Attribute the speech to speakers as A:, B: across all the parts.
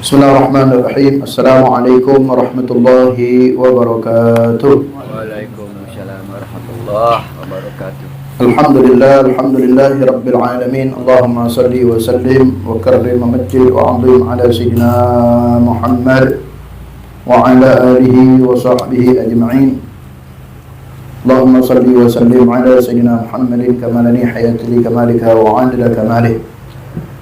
A: Bismillahirrahmanirrahim. Assalamualaikum warahmatullahi wabarakatuh.
B: Waalaikumsalam warahmatullahi wabarakatuh.
A: Alhamdulillahi rabbil alamin. Allahumma salli wa sallim wa karrim wa majjid wa azim ala sayyidina Muhammad wa ala alihi wa sahbihi ajma'in. Allahumma salli wa sallim ala sayyidina Muhammadin kamalani hayati li kamalika wa adla kamalih.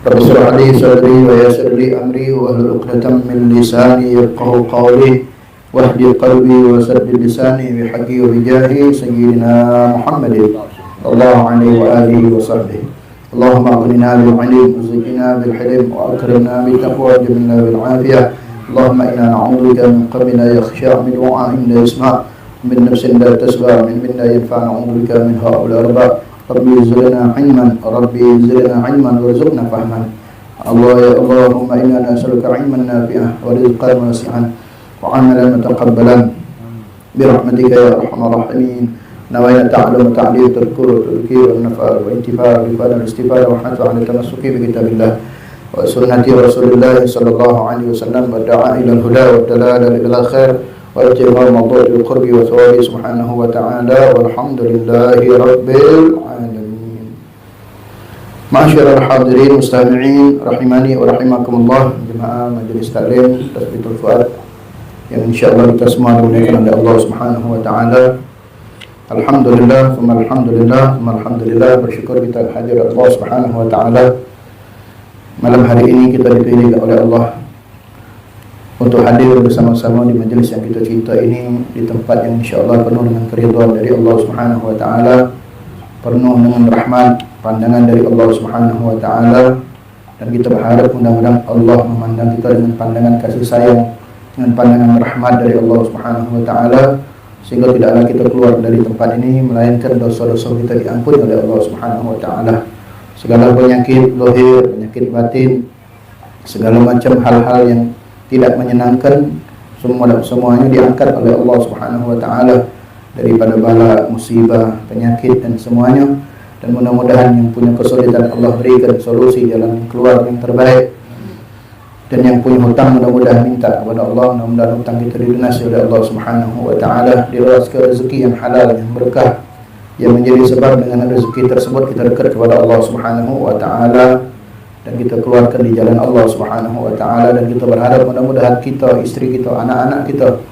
A: Rabbi shrah li sadri wa yassir li amri wa hlul 'uqdatam min lisani yafqahu qawli wahdi qalbi wa saddid lisani bi haqqi wa bi jahi sayyidina Muhammadin sallallahu alaihi wa alihi wa sahbihi. Allahumma aghnina bil 'ilm wa zidna bil hilm wa akrimna bit taqwa wa jannibna bil 'afiyah. Allahumma inna na'udzubika min qalbin la yakhsha' min du'a'in la yasma' min nafsin la tasba' min la yanfa' na'udzubika min ha'ul arba'. Rabbi zidna ilman, Rabbi zidna ilman warzuqna fahman. Allah ya Allahumma inna nas'aluka ilman nafi'an wa rizqan wasi'an wa 'amalan mutaqabbalan bi rahmatika ya arhamar rahimin. Nawayna ta'allum ta'lim tadhkur tudhkir wa nafa' wa intifa' bi fadl istifada wa hatu 'ala tamassuki bi kitabillah wa sunnati Rasulillah sallallahu alaihi wasallam wa da'a ila al-huda wa dalala ila khair wa ijma' mawdu' al-qurbi wa thawabi subhanahu wa ta'ala walhamdulillahi rabbil alamin. Ma'asyiral hadirin mustami'in rahimani wa rahimakumullah, jemaah majelis taklim Tasbitul Fuad yang insyaallah kita semua dimuliakan oleh Allah Subhanahu wa taala. Alhamdulillah, alhamdulillah, bersyukur kita hadir Allah Subhanahu wa taala. Malam hari ini kita dipilih oleh Allah untuk hadir bersama-sama di majelis yang kita cinta ini, di tempat yang insyaallah penuh dengan keridhaan dari Allah Subhanahu wa taala, penuh dengan rahmat, pandangan dari Allah Subhanahu wa taala, dan kita berharap mudah-mudahan Allah memandang kita dengan pandangan kasih sayang, dengan pandangan rahmat dari Allah Subhanahu wa taala, sehingga tidaklah kita keluar dari tempat ini melainkan dosa-dosa kita diampuni oleh Allah Subhanahu wa taala. Segala penyakit lahir, penyakit batin, segala macam hal-hal yang tidak menyenangkan, semuanya diangkat oleh Allah Subhanahu wa taala, daripada bala, musibah, penyakit dan semuanya. Dan mudah-mudahan yang punya kesulitan Allah berikan solusi jalan keluar yang terbaik. Dan yang punya hutang mudah-mudahan minta kepada Allah, mudah-mudahan hutang kita dilunasi oleh Allah Subhanahu wa taala, diluaskan rezeki yang halal, yang berkah, yang menjadi sebab dengan rezeki tersebut kita dekat kepada Allah Subhanahu wa taala, dan kita keluarkan di jalan Allah Subhanahu wa taala. Dan kita berharap mudah-mudahan kita, istri kita, anak-anak kita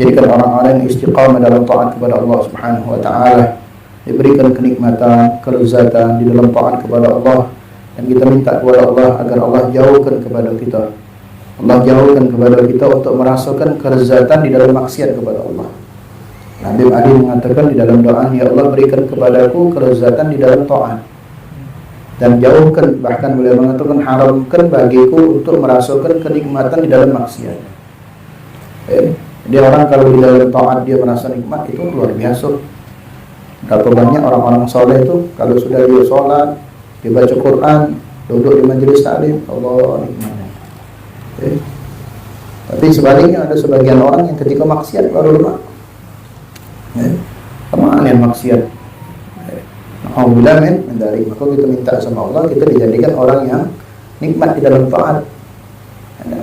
A: jadikan orang-orang yang istiqamah dalam taat kepada Allah Subhanahu wa taala, diberikan kenikmatan, kelezatan di dalam taat kepada Allah. Dan kita minta kepada Allah agar Allah jauhkan kepada kita, Allah jauhkan kepada kita untuk merasakan kelezatan di dalam maksiat kepada Allah. Nabi Ali mengatakan di dalam doa, ya Allah berikan kepadaku kelezatan di dalam taat, dan jauhkan, bahkan beliau mengatakan haramkan bagiku untuk merasakan kenikmatan di dalam maksiat. Dia orang kalau di dalam taat dia merasa nikmat, itu luar biasa. Berapa banyak orang-orang soleh itu kalau sudah dia sholat, dia baca Quran, duduk di majelis taklim, Allah nikmatnya. Tapi sebaliknya ada sebagian orang yang ketika maksiat baru lemak. Kemana yang maksiat? Alhamdulillah dari maka kita minta sama Allah kita dijadikan orang yang nikmat di dalam taat,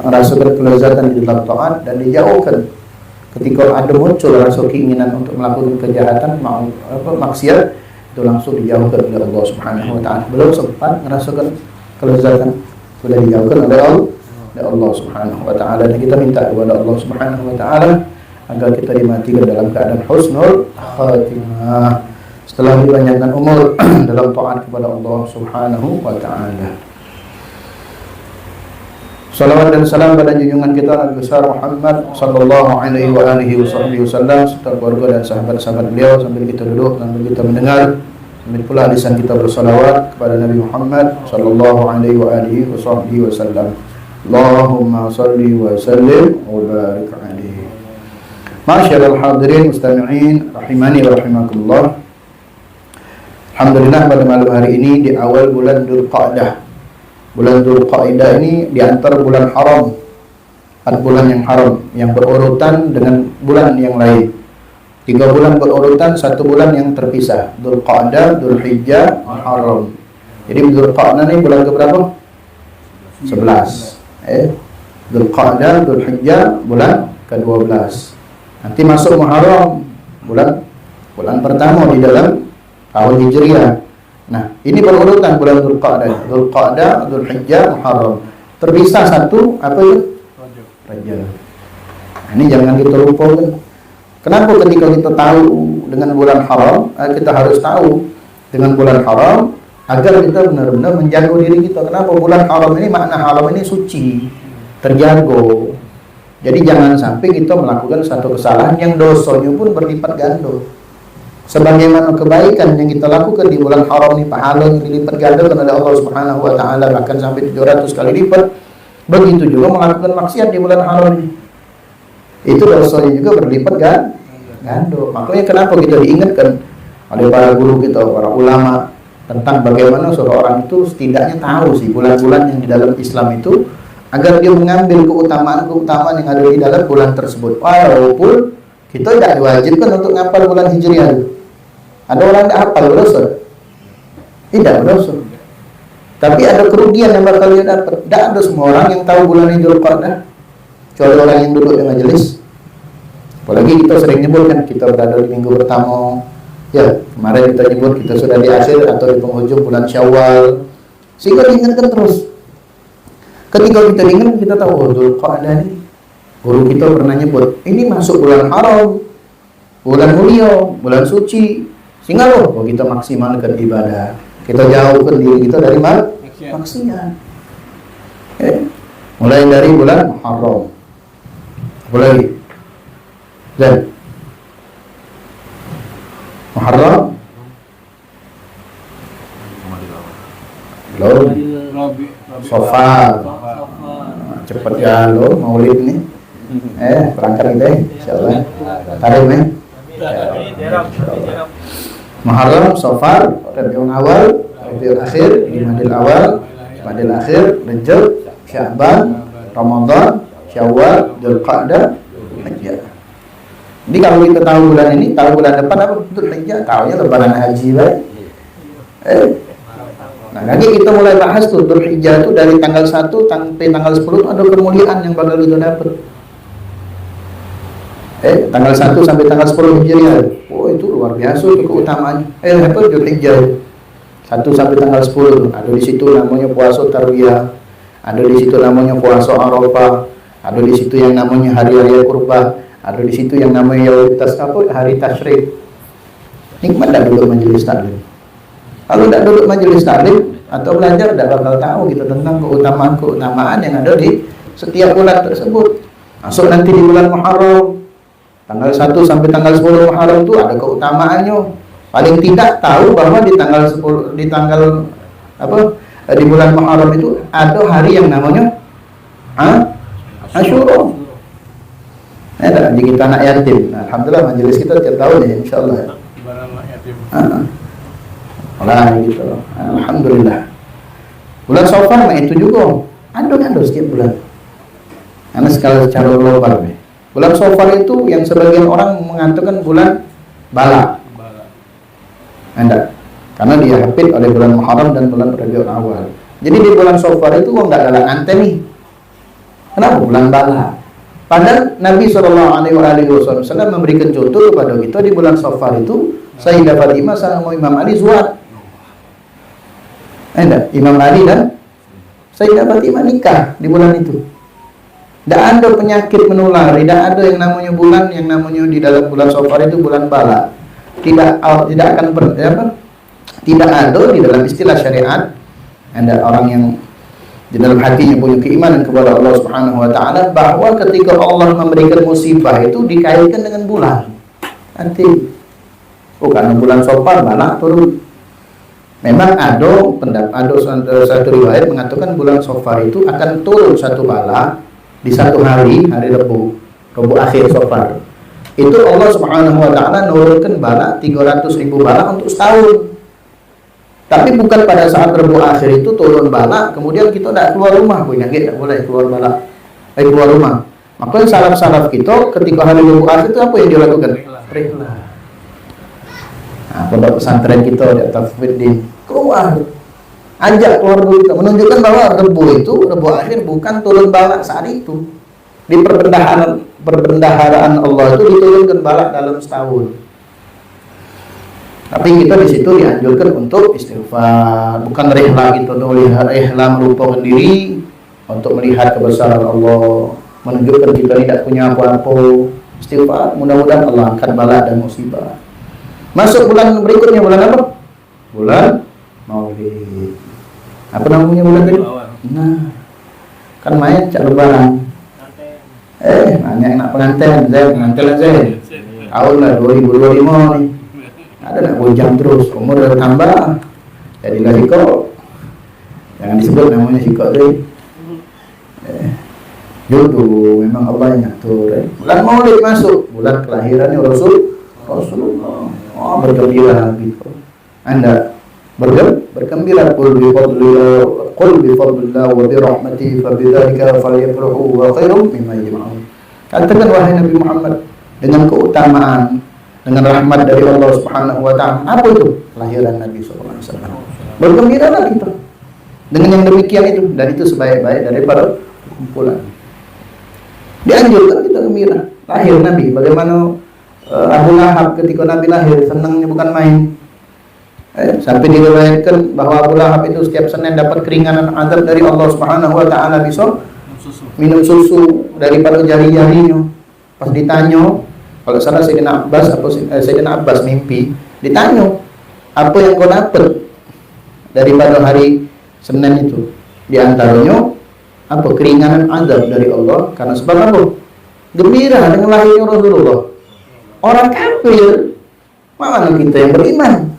A: merasakan kelezatan di dalam taat, dan dijauhkan ketika ada muncul rasa keinginan untuk melakukan kejahatan, maksiat, itu langsung dijauhkan oleh Allah Subhanahu wa taala. Belum sempat merasakan kelezatan, sudah dijauhkan oleh Allah Subhanahu wa taala. Dan kita minta kepada Allah Subhanahu wa taala agar kita dimatikan dalam keadaan husnul khatimah, setelah dipanjangkan umur dalam taat kepada Allah Subhanahu wa taala. Salawat dan salam pada junjungan kita Nabi besar Muhammad sallallahu alaihi wa alihi wasallam serta keluarga dan sahabat-sahabat beliau, sambil kita duduk, sambil kita mendengar, sambil pula lisan kita bersalawat kepada Nabi Muhammad sallallahu alaihi wa alihi wasallam. Allahumma salli wa sallim wa barik alaihi. Ma'asyiral hadirin mustami'in rahimani wa rahimakumullah. Alhamdulillah, pada malam hari ini di awal bulan Dzulqa'dah. Bulan Dzulqa'dah ini di antara bulan haram, 4 bulan yang haram yang berurutan dengan bulan yang lain. 3 bulan berurutan, 1 bulan yang terpisah. Dzulqa'dah, Dzulhijjah, Muharram. Jadi Dzulqa'dah ini bulan ke berapa? 11. Dzulqa'dah, Dzulhijjah bulan ke-12. Nanti masuk Muharram bulan pertama di dalam tahun Hijriah. Nah, ini berurutan bulan Dzulqa'dah, Dzulhijjah, Muharram. Terpisah satu apa itu? Rajab. Nah, ini jangan kita lupakan. Kenapa ketika kita tahu dengan bulan haram, kita harus tahu dengan bulan haram agar kita benar-benar menjaga diri kita. Kenapa bulan haram ini, makna haram ini suci, terjaga. Jadi jangan sampai kita melakukan satu kesalahan yang dosanya pun berlipat ganda. Sebagaimana kebaikan yang kita lakukan di bulan haram ini, pahala yang dilipat gandakan oleh Allah Subhanahu wa taala bahkan sampai 700 kali lipat. Begitu juga melakukan maksiat di bulan haram ini. Itu dosanya juga berlipat ganda. Makanya kenapa kita diingatkan oleh para guru kita, para ulama tentang bagaimana seorang itu setidaknya tahu sih bulan-bulan yang di dalam Islam itu agar dia mengambil keutamaan-keutamaan yang ada di dalam bulan tersebut. Walaupun kita tidak diwajibkan untuk ngapal bulan Hijriah. Ada orang tidak hafal berdosa? Tidak berdosa. Tapi ada kerugian yang bakal dia dapat. Tidak ada semua orang yang tahu bulan Dzulqa'dah kecuali orang yang duduk di majelis. Apalagi kita sering nyebutkan kita berada di minggu pertama. Ya, kemarin kita nyebut kita sudah di akhir atau di penghujung bulan Syawal. Sehingga diingatkan terus. Ketika kita diingatkan kita tahu Dzulqa'dah ini. Guru kita pernah nyebut, ini masuk bulan haram, bulan mulia, bulan suci. Sehingga loh kita maksimalkan ibadah. Kita jauhkan diri kita dari maksiat. Mulai dari bulan Muharram. Apa lagi? Dan Muharram, Safar. Cepat ya lo Maulid nih. Berangkat kita insyaallah. Tarik nih. Muharram, Safar, Rabiul Awal, Rabiul Akhir, Jumadil Awal, Jumadil Akhir, Rajab, Sya'ban, Ramadan, Syawal, Dzulqa'dah, Hijjah. Jadi kalau kita tahu bulan ini, tahu bulan depan apa? Dzulhijjah, tahunya lebaran haji baik. Nah, nanti kita mulai bahas tuh Dzulhijjah itu dari tanggal 1 sampai tanggal 10 itu ada kemuliaan yang bakal kita dapat. Tanggal 1 sampai tanggal 10 Hijriah. Oh, itu luar biasa itu keutamaannya. Apa Dzulhijjah? 1 sampai tanggal 10 ada di situ namanya puasa Tarwiyah. Ada di situ namanya puasa Arafah. Ada di situ yang namanya hari raya kurban. Ada di situ yang namanya hari tasyrik. Nikmat tak duduk majelis taklim. Kalau tidak duduk majelis taklim atau belajar tidak bakal tahu gitu tentang keutamaan yang ada di setiap bulan tersebut. Masuk nanti di bulan Muharram. Tanggal 1 sampai tanggal 10 Muharram itu ada keutamaannya. Paling tidak tahu bahwa di tanggal 10 di bulan Muharram itu ada hari yang namanya Asyura. Di kita anak yatim. Nah, alhamdulillah majelis kita tiap tahun ya insyaallah.
C: Lebaran anak yatim.
A: Gitu. Alhamdulillah. Bulan Safar itu juga ada setiap bulan. Karena secara global nih. Bulan Safar itu yang sebagian orang mengatakan bulan bala. Enggak. Karena dia hafid oleh bulan Muharram dan bulan Rabiul Awal. Jadi di bulan Safar itu kok enggak ada ante nih. Kenapa bulan bala? Padahal Nabi SAW memberikan contoh kepada kita di bulan Safar itu Sayyidah Fatimah sama Imam Ali zuat. Imam Ali dan Sayyidah Fatimah nikah di bulan itu. Tidak ada penyakit menular, tidak ada yang namanya bulan yang namanya di dalam bulan Safar itu bulan bala. Tidak ada di dalam istilah syariat. Ada orang yang di dalam hatinya punya keimanan kepada Allah Subhanahu wa taala bahwa ketika Allah memberikan musibah itu dikaitkan dengan bulan. Nanti karena bulan Safar bala turun. Memang ada satu riwayat mengatakan bulan Safar itu akan turun satu bala di satu hari Rebu akhir Safar. Itu Allah Subhanahu wa taala nurunkan bala 300.000 bala untuk setahun. Tapi bukan pada saat Rebu akhir itu turun bala, kemudian kita tidak keluar rumah, tidak boleh keluar bala, keluar rumah. Maka salaf-salaf kita ketika hari Rebu akhir itu apa yang dilakukan? Rihlah. Pondok pesantren kita di Tafiddin keluar Ajak keluarga kita, menunjukkan bahwa Rebo akhir bukan turun balak saat itu. Di perbendaharaan Allah itu diturunkan balak dalam setahun. Tapi kita di situ dianjurkan untuk istighfar, bukan rihla gitu, rihla melupakan diri untuk melihat kebesaran Allah, menunjukkan kita tidak punya apa-apa. Istighfar, mudah-mudahan Allah angkat bala dan musibah. Masuk bulan berikutnya, bulan apa? Bulan Maulid. Apa namanya bulan tadi? Nah, kan main cak lebaran. Banyak nak pengantin, pengantin. Tahun lah 2025 nih. Ada nak bujang terus, umur dah tambah. Jadilah hiko. Jangan disebut namanya hiko tu. Jodoh memang Allah yang atur. Bulan Maulid masuk, bulan kelahirannya Rasulullah. Oh, bergembira gitu. Anda bergembira qul bi fadlillah wa bi rahmatihi fa bidzalika falyafrahu wa khairum mimma yajma'un. Katakan wahai Nabi Muhammad, dengan keutamaan, dengan rahmat dari Allah Subhanahu wa taala. Apa itu? Kelahiran Nabi sallallahu alaihi wasallam. Bergembiralah kita dengan yang demikian itu, dan itu sebaik-baik daripada kumpulan. Dianjurkan kita gembira. Lahir Nabi, bagaimana Abu Lahab ketika Nabi lahir senangnya bukan main. Sampai diriwayatkan bahwa Abu Lahab itu setiap Senin dapat keringanan azab dari Allah Subhanahu wa taala, bisa minum susu daripada jari-jarinya. Pas ditanya, kalau salah Sayyidina Abbas mimpi, ditanya, apa yang kau dapat daripada hari Senin itu? Di antaranya apa? Keringanan azab dari Allah. Karena sebab apa? Gembira dengan lahirnya Rasulullah. Orang kafir, mana kita yang beriman?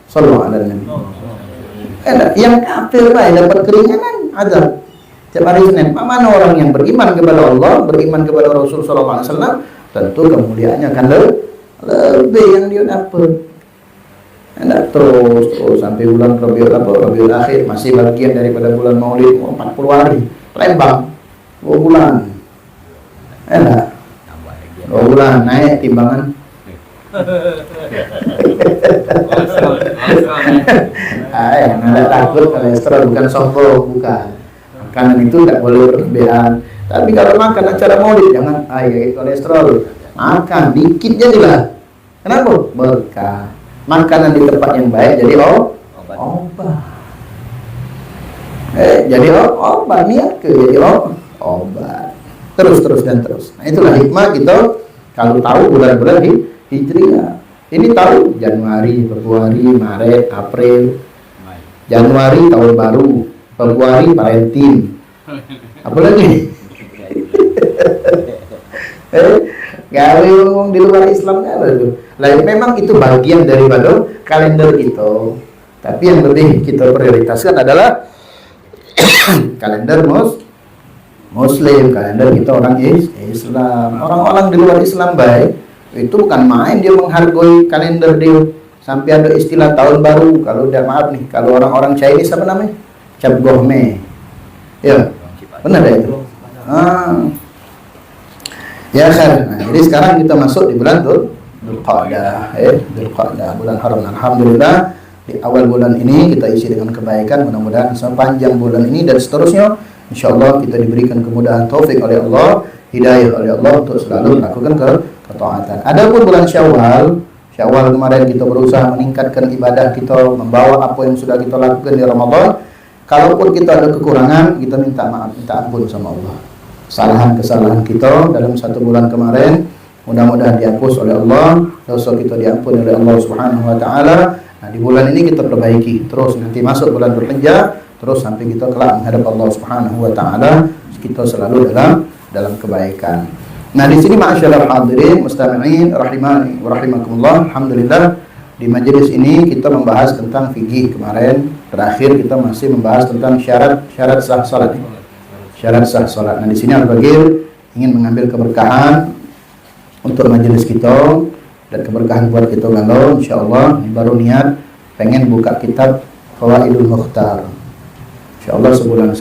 A: Sallallahu alaihi wasallam. Yang kafir lah yang dapat keringanan azab setiap hari Senin. Mana orang yang beriman kepada Allah, beriman kepada Rasul sallallahu alaihi wasallam, tentu kemuliaannya akan lebih yang dia dapat. Terus sampai bulan Rabiul Akhir, masih bagian daripada bulan Maulid, 40 hari. Lembang 2 bulan. 2 bulan naik timbangan. Nggak takut kolesterol, bukan sombong, bukan. Makanan itu tidak boleh berlebihan. Tapi kalau makan acara Maulid jangan kolesterol. Makan dikit jadilah. Kenapa? Berkah. Makanan di tempat yang baik jadi obat. Jadi obat, niat ke jadi obat. Terus. Nah, itulah hikmah kita kalau tahu bulan-bulan Hijriah. Ini tahu Januari, Februari, Maret, April. Januari tahun baru, Februari Valentine. Apa lagi? Gawe ngomong di luar Islam kan itu. Lain memang itu bagian daripada kalender itu. Tapi yang lebih kita prioritaskan adalah kalender Muslim, kalender kita orang Islam. Orang-orang di luar Islam baik itu bukan main, dia menghargai kalender dia. Sampai ada istilah tahun baru. Kalau udah maaf nih, kalau orang-orang Chinese apa namanya? Cap Gome. Ya, benar ya itu. Ya kan. Nah, jadi sekarang kita masuk di bulan Dzulqa'dah, bulan haram. Alhamdulillah di awal bulan ini kita isi dengan kebaikan. Mudah-mudahan sepanjang bulan ini dan seterusnya, insyaallah kita diberikan kemudahan, taufik oleh Allah, hidayah oleh Allah untuk selalu melakukan ketaatan. Adapun bulan Syawal kemarin kita berusaha meningkatkan ibadah kita, membawa apa yang sudah kita lakukan di Ramadan. Kalaupun kita ada kekurangan, kita minta maaf, minta ampun sama Allah. Kesalahan kita dalam 1 bulan kemarin mudah-mudahan dihapus oleh Allah, dosa kita diampuni oleh Allah Subhanahu wa taala. Nah, di bulan ini kita perbaiki terus, nanti masuk bulan Dzulhijjah terus sampai kita kelak menghadap Allah Subhanahu wa taala, kita selalu dalam kebaikan. Nah, di sini ma'asyiral hadirin mustami'in rahimani wa rahimakumullah, alhamdulillah di majelis ini kita membahas tentang fikih. Kemarin terakhir kita masih membahas tentang syarat sah salat. Syarat sah salat. Nah, di sini Al-Bagir ingin mengambil keberkahan untuk majelis kita dan keberkahan buat kita galau. Insyaallah ini baru niat pengen buka kitab Fawaidul Mukhtar. Insyaallah sebulan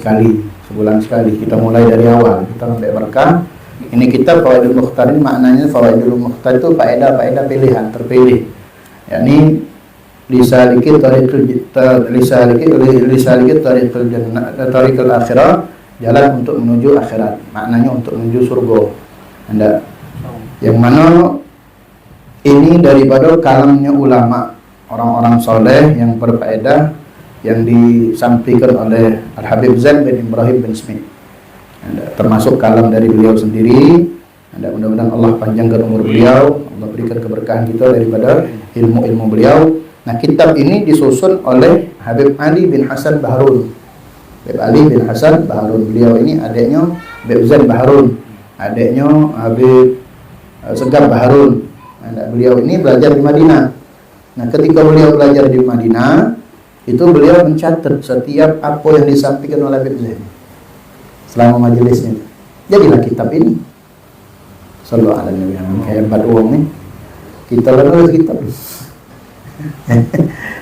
A: sekali kita mulai dari awal, kita sampai berkah. Ini kitab Fawaidul Mukhtar ini maknanya Fawaidul Mukhtar itu faedah-faedah pilihan terpilih. Yakni lisaliki tariqil jannah, tariqil akhirah, jalan untuk menuju akhirat. Maknanya untuk menuju surga. Anda yang mana ini daripada kalamnya ulama, orang-orang soleh yang berfaedah yang disampaikan oleh Al-Habib Zain bin Ibrahim bin Smith. Termasuk kalam dari beliau sendiri. Mudah-mudahan Allah panjangkan umur beliau, Allah berikan keberkahan kita daripada ilmu-ilmu beliau. Nah, kitab ini disusun oleh Habib Ali bin Hasan Baharun. Habib Ali bin Hasan Baharun, beliau ini adiknya Habib Zain Baharun, adiknya Habib Segaf Baharun. Nah, beliau ini belajar di Madinah. Nah, ketika beliau belajar di Madinah, itu beliau mencatat setiap apa yang disampaikan oleh Habib Zain selama majelisnya. Jadilah kitab ini. Sallallahu alaihi wasallam. Kayak empat uang nih. Kita nulis kitab.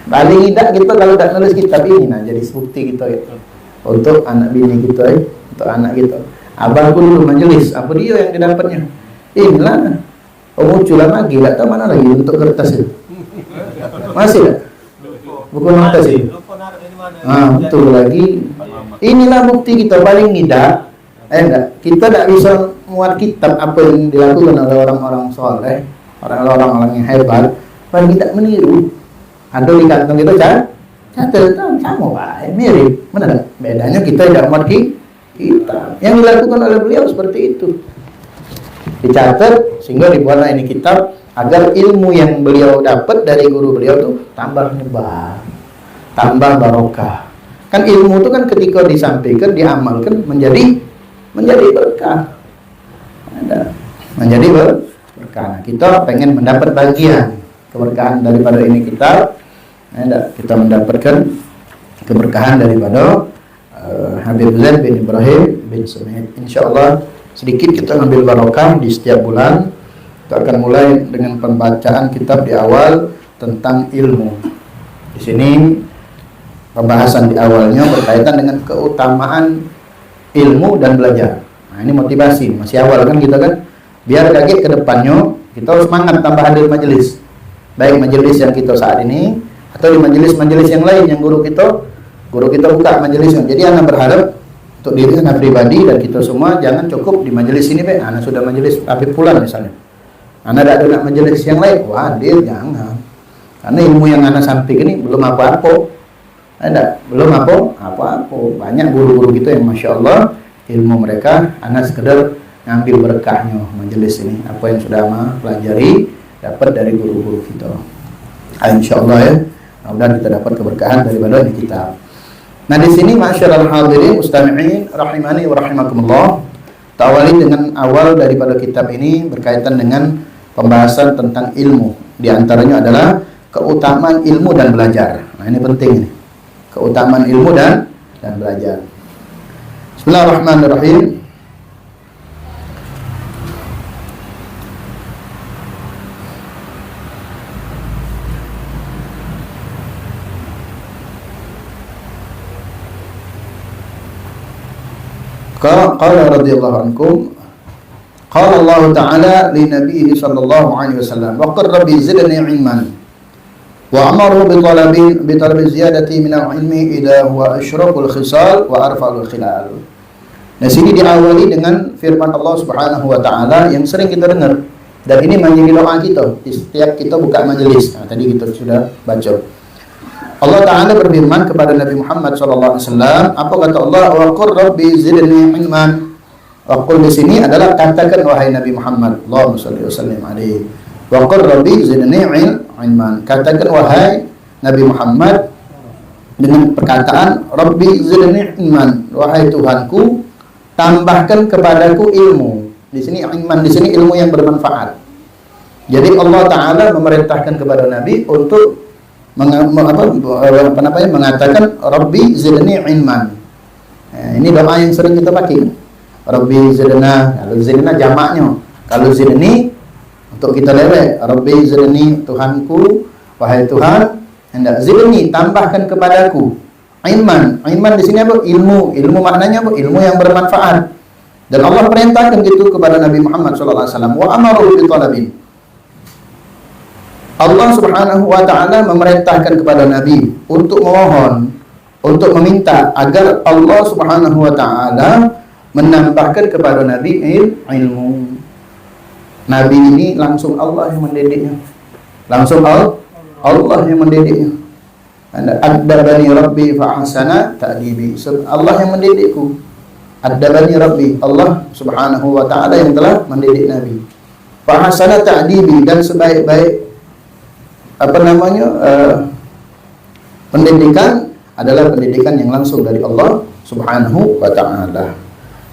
A: Paling tidak kita kalau tidak nulis kitab ini, nah jadi bukti kita ya. Untuk anak bini kita ya, untuk anak kita. Abangku dulu majelis, apa dia yang didapatnya? Inilah. Munculan lagi, tak tahu mana lagi untuk kertas itu. Masih tak? Buku kertas itu. Betul lagi. Inilah bukti kita paling tidak. Kita tidak bisa muat kitab apa yang dilakukan oleh orang-orang soleh, orang-orang yang hebat. Paling tidak meniru. Ada di kantong kita catat, sama Pak, mirip. Mana tak? Bedanya kita tidak muat kitab. Yang dilakukan oleh beliau seperti itu. Dicatat sehingga dibuatlah ini kitab agar ilmu yang beliau dapat dari guru beliau tuh tambah nyebar, tambah barokah. Kan ilmu itu kan ketika disampaikan, diamalkan menjadi berkah. Menjadi berkah. Nah, kita pengen mendapat bagian keberkahan daripada ini kitab. Kita mendapatkan keberkahan daripada Habib Zain bin Ibrahim bin Smith. Insyaallah sedikit kita ambil barokah di setiap bulan. Kita akan mulai dengan pembacaan kitab di awal tentang ilmu. Di sini pembahasan di awalnya berkaitan dengan keutamaan ilmu dan belajar. Nah, ini motivasi, masih awal kan kita kan. Biar kaget ke depannya, kita harus semangat tambah hadir majelis. Baik majelis yang kita saat ini atau di majelis-majelis yang lain yang guru kita buka majelisnya. Jadi anak berharap untuk diri anak pribadi dan kita semua jangan cukup di majelis ini, anak sudah majelis Habib Fulan misalnya. Anak tidak ada majelis yang lain, hadir jangan. Karena ilmu yang anak sampaikan ini belum apa-apa. Belum apa-apa. Banyak guru-guru kita yang masya Allah ilmu mereka anak sekedar ngambil berkahnya majelis ini. Apa yang sudah pelajari dapat dari guru-guru kita. Insya Allah ya. Mudah-mudahan kita dapat keberkahan daripada ini kitab. Nah di sini masyaallah hadirin mustami'in rahimani wa rahimakumullah. Tawali dengan awal daripada kitab ini berkaitan dengan pembahasan tentang ilmu. Di antaranya adalah keutamaan ilmu dan belajar. Nah ini penting ini. Keutamaan ilmu dan belajar. Bismillahirrahmanirrahim. Qala radhiyallahu ankum qala Allah ta'ala li nabiyhi sallallahu alaihi wasallam wa qur rabbi zidni ilman wa amaru bi talabi ziyadati min al-ilmi idza huwa ashraqul khisal wa arfa'ul khilal. Nah sini diawali dengan firman Allah Subhanahu wa taala yang sering kita dengar dan ini menjadi doa kita di setiap kita buka majelis. Nah, tadi kita sudah baca. Allah Ta'ala berfirman kepada Nabi Muhammad SAW. Apa kata Allah? Wa qur rabbi zidni ilman. Wa qul di sini adalah katakan wahai Nabi Muhammad. Allahumma shalli wa sallim alaihi. Wa qur rabbi zidni ilman. Katakan wahai Nabi Muhammad dengan perkataan Rabbi zidni ilman. Wahai Tuhanku, tambahkan kepadaku ilmu. Di sini ilman, di sini ilmu yang bermanfaat. Jadi Allah Ta'ala memerintahkan kepada Nabi untuk mengatakan Rabbi zidni ilman. Ini doa yang sering kita pakai. Rabbi zidna, kalau zidna jamaknya. Kalau zidni untuk kita lewat Rabbi zidni, Tuhanku, wahai Tuhan, hendak zidni, tambahkan kepadaku ilman. Ilman di sini apa? Ilmu. Ilmu maknanya apa? Ilmu yang bermanfaat. Dan Allah perintahkan gitu kepada Nabi Muhammad sallallahu alaihi wasallam. Wa amaru bi talabin. Allah Subhanahu wa taala memerintahkan kepada Nabi untuk memohon, untuk meminta agar Allah Subhanahu wa taala menambahkan kepada Nabi ilmu. Nabi ini langsung Allah yang mendidiknya. Langsung Allah yang mendidiknya. Addabani Rabbi fa ahsana ta'dibi. Allah yang mendidikku. Addabani Rabbi, Allah Subhanahu wa taala yang telah mendidik Nabi. Fa ahsana ta'dibi, dan sebaik-baik pendidikan adalah pendidikan yang langsung dari Allah Subhanahu wa taala.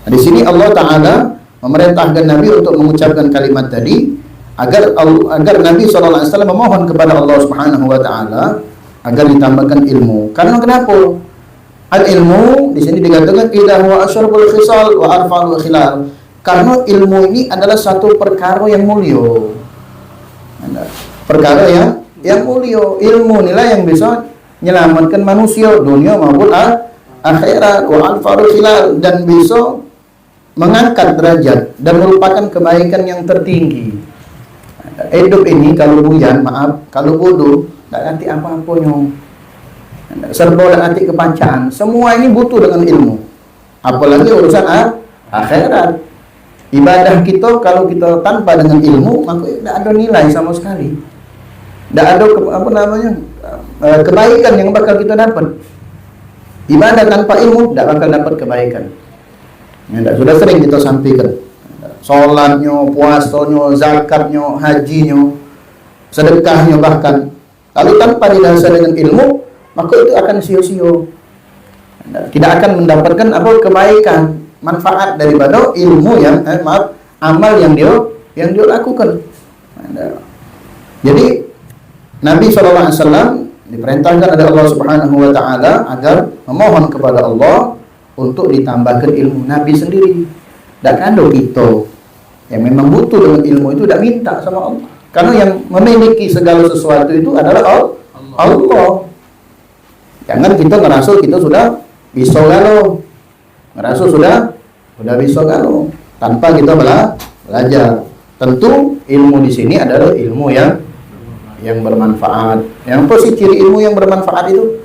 A: Nah, di sini Allah taala memerintahkan Nabi untuk mengucapkan kalimat tadi agar Nabi sallallahu alaihi wasallam memohon kepada Allah Subhanahu wa taala agar ditambahkan ilmu. Karena kenapa? Al ilmu di sini dikatakan idza huwa asyraful khisal wa arfa'ul khilal. Karena ilmu ini adalah satu perkara yang mulia. Perkara yang mulia. Ilmu inilah yang bisa menyelamatkan manusia dunia maupun akhirat, wa arfa'ul khilal, dan bisa mengangkat derajat dan merupakan kebaikan yang tertinggi. Hidup ini kalau buyan, kalau bodoh, tak nanti apa-apa nyong. Serba nanti kepancaan. Semua ini butuh dengan ilmu. Apalagi urusan akhirat. Ibadah kita kalau kita tanpa dengan ilmu, maka tidak ada nilai sama sekali. Tidak ada kebaikan yang bakal kita dapat. Ibadah tanpa ilmu tidak bakal dapat kebaikan. Sudah sering kita sampaikan. Salatnya, puasanya, zakatnya, hajinya, sedekahnya bahkan. Kalau tanpa didasari dengan ilmu, maka itu akan sia-sia. Tidak akan mendapatkan kebaikan, manfaat daripada ilmu amal yang dia lakukan. Jadi Nabi SAW diperintahkan oleh Allah Subhanahu wa taala agar memohon kepada Allah untuk ditambahkan ilmu. Nabi sendiri. Tak ada kita yang memang butuh dengan ilmu itu tidak minta sama Allah. Karena yang memiliki segala sesuatu itu adalah Allah. Jangan kita ngerasa kita sudah bisa galau. Ngerasa sudah bisa galau tanpa kita belajar. Tentu ilmu di sini adalah ilmu yang bermanfaat. Yang apa sih ciri ilmu yang bermanfaat itu?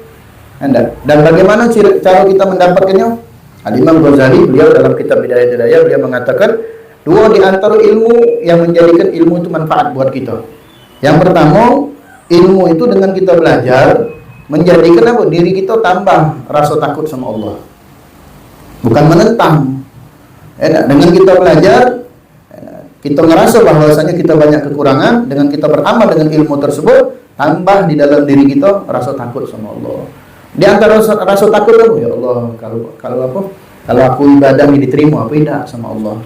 A: Dan bagaimana cara kita mendapatkannya? Al-Imam Ghazali, beliau dalam kitab Bidayah beliau mengatakan dua di antara ilmu yang menjadikan ilmu itu manfaat buat kita. Yang pertama, ilmu itu dengan kita belajar menjadikan diri kita tambah rasa takut sama Allah. Bukan menentang. Dengan kita belajar, kita ngerasa bahwasanya kita banyak kekurangan. Dengan kita beramal dengan ilmu tersebut, tambah di dalam diri kita rasa takut sama Allah. Di antara rasa takut ya Allah, kalau aku ibadah ini diterima apa tidak sama Allah.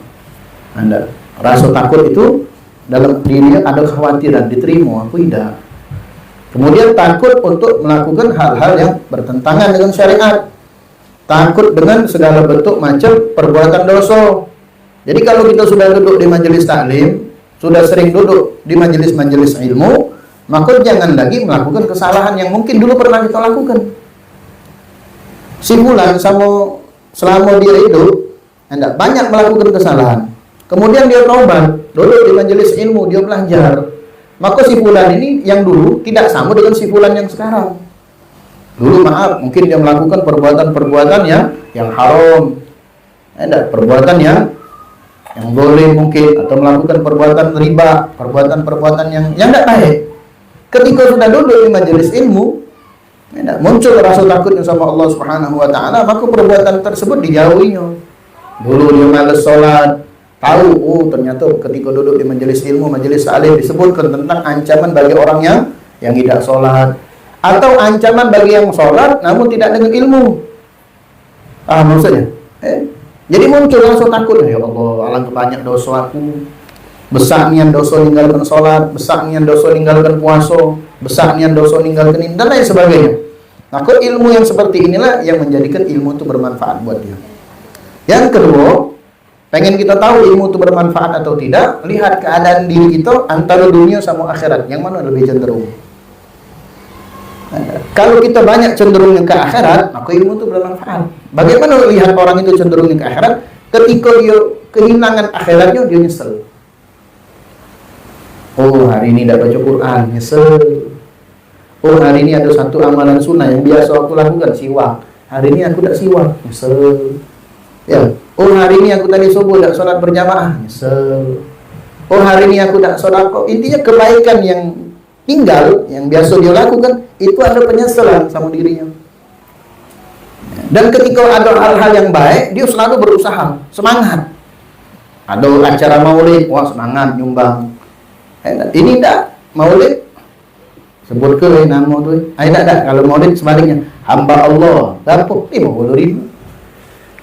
A: Rasa takut itu dalam dirinya ada kekhawatiran diterima apa tidak. Kemudian takut untuk melakukan hal-hal yang bertentangan dengan syariat. Takut dengan segala bentuk macam perbuatan dosa. Jadi kalau kita sudah duduk di majelis taklim, sudah sering duduk di majelis-majelis ilmu, maka jangan lagi melakukan kesalahan yang mungkin dulu pernah kita lakukan. Si fulan selama dia hidup banyak melakukan kesalahan. Kemudian dia taubat, duduk di majelis ilmu, dia belajar. Maka si fulan ini yang dulu tidak sama dengan si fulan yang sekarang. Dulu mungkin dia melakukan perbuatan-perbuatan yang haram. Perbuatan yang boleh mungkin, atau melakukan perbuatan riba, perbuatan-perbuatan yang tidak baik. Ketika sudah duduk di majelis ilmu, muncul rasa takutnya sama Allah Subhanahu wa taala, maka perbuatan tersebut dijauhinya. Dulu dia malas salat, tahu ternyata ketika duduk di majelis ilmu, majelis taklim disebutkan tentang ancaman bagi orang yang tidak salat, atau ancaman bagi yang salat namun tidak dengan ilmu. Maksudnya? Jadi muncul rasa takut, ya Allah, alangkah banyak dosa aku. Besarnya dosa ninggalkan sholat, besarnya dosa ninggalkan puasa, besarnya dosa ninggalkan ini, dan lain sebagainya. Maka ilmu yang seperti inilah yang menjadikan ilmu itu bermanfaat buat dia. Yang kedua, pengen kita tahu ilmu itu bermanfaat atau tidak, lihat keadaan diri kita antara dunia sama akhirat, yang mana lebih cenderung. Kalau kita banyak cenderungnya ke akhirat, maka ilmu itu bermanfaat. Bagaimana lihat orang itu cenderungnya ke akhirat? Ketika dia kehilangan akhiratnya, dia nyesel. Oh hari ini tidak baca Quran, nyesel. Oh hari ini ada satu amalan sunnah yang biasa aku lakukan, siwak. Hari ini aku tak siwak, nyesel. Ya. Oh hari ini aku tadi subuh tak sholat berjamaah, nyesel. Oh hari ini aku tak sholat kok. Intinya kebaikan yang tinggal, yang biasa dia lakukan, itu ada penyesalan sama dirinya. Dan ketika ada hal-hal yang baik, dia selalu berusaha, semangat. Ada acara maulid, wah semangat nyumbang. Ini tak maulid, sebut ke nama tu. Tak. Kalau maulid sebaliknya, hamba Allah, dapat 50.000.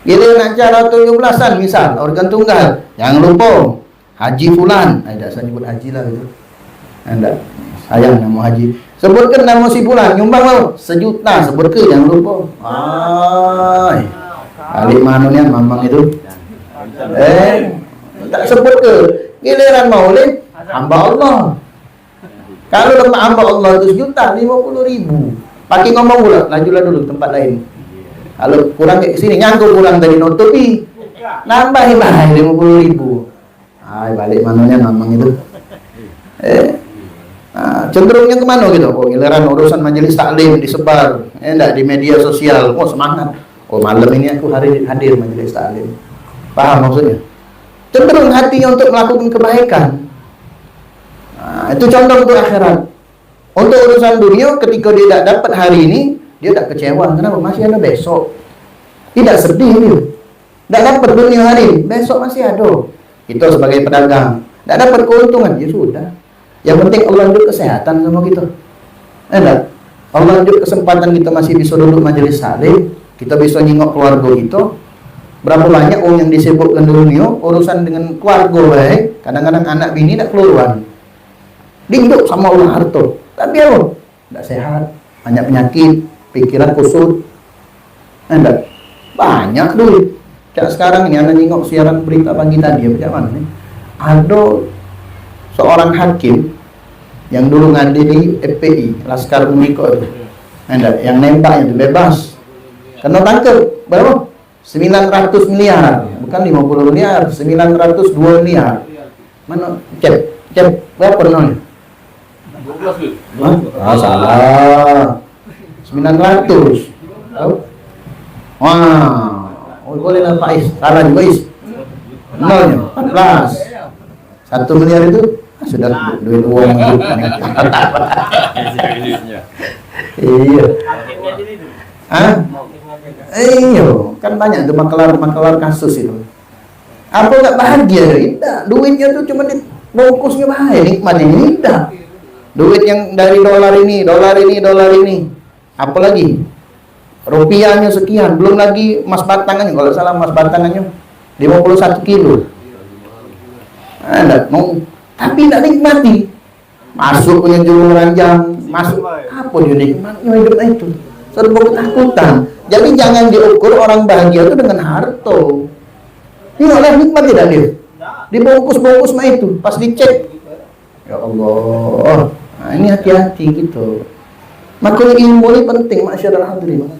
A: Kita nak acara 17-an misal, organ tunggal, jangan lupa haji fulan. Tak saya sebut haji lah itu. Tak, sayang nama haji. Sebutkan nama si fulan, nyumbang mau 1 juta, sebut ke jangan lupa. Balik mana ni mamang itu? Tak sebut ke. Giliran maulid, hamba Allah. Kalau lemak hamba Allah itu 1 juta, 50.000. Pakai ngomong pula, lajulah dulu tempat lain. Kalau kurang ke sini, nyangkut kurang tadi nutupi. Nambahin lah 50.000. Balik mananya mamang itu. Cenderungnya kemana gitu? Oh giliran urusan majelis taklim disebar, enggak di media sosial. Oh semangat. Oh malam ini aku hadir majelis taklim. Paham maksudnya? Cenderung hatinya untuk melakukan kebaikan. Itu contoh untuk akhirat. Untuk urusan dunia, ketika dia tak dapat hari ini, dia tak kecewa. Kenapa? Masih ada besok. Tidak sedih dia. Tak dapat dunia hari ini, besok masih ada. Kita sebagai pedagang, tak dapat keuntungan, ya sudah. Yang penting Allah tunjuk kesehatan sama kita. Enggak? Allah tunjuk kesempatan kita masih bisa duduk majelis taklim, kita bisa nyingok keluarga kita. Berapa banyak orang yang disebutkan dunia urusan dengan keluarga baik, kadang-kadang anak bini tak keluaran. Dihidup sama orang harta. Tapi apa? Tak sehat, banyak penyakit, pikiran kusut. Enggak? Banyak duit. Kayak sekarang ini anda nyingok siaran berita pagi tadi, macam mana nih? Ada seorang hakim yang dulu ngadili FPI, Laskar Uniko itu, yang nembaknya itu bebas, kena tangkap berapa? 900 miliar, bukan 50 miliar, 902 miliar. Mana? Cep berapa nol? 12. Salah. 900. Tahu? Wah, boleh lah Pak Is. Salah juga Is. Nolnya 14. 1 miliar itu sudah duit uang hidup. Iya. Iya, kan banyak tuh makelar kasus itu. Apa nggak bahagia? Tidak. Duitnya tuh cuma bungkusnya bahagia, nikmatnya tidak. Duit yang dari dolar ini. Apalagi rupiahnya sekian, belum lagi emas batangannya. Kalau salah emas batangannya 51 kilo. Tapi tidak nikmati. Masuk punya juru ranjang, masuk apa dia nikmatnya hidup itu? Serba ketakutan. Jadi jangan diukur orang bahagia itu dengan harta. Tengoklah nikmat tidak dia. Dibungkus-bungkus mah itu, pas dicek. Ya Allah. Nah, ini hati-hati gitu. Makanya ilmu ini penting, masyarakat hadirin.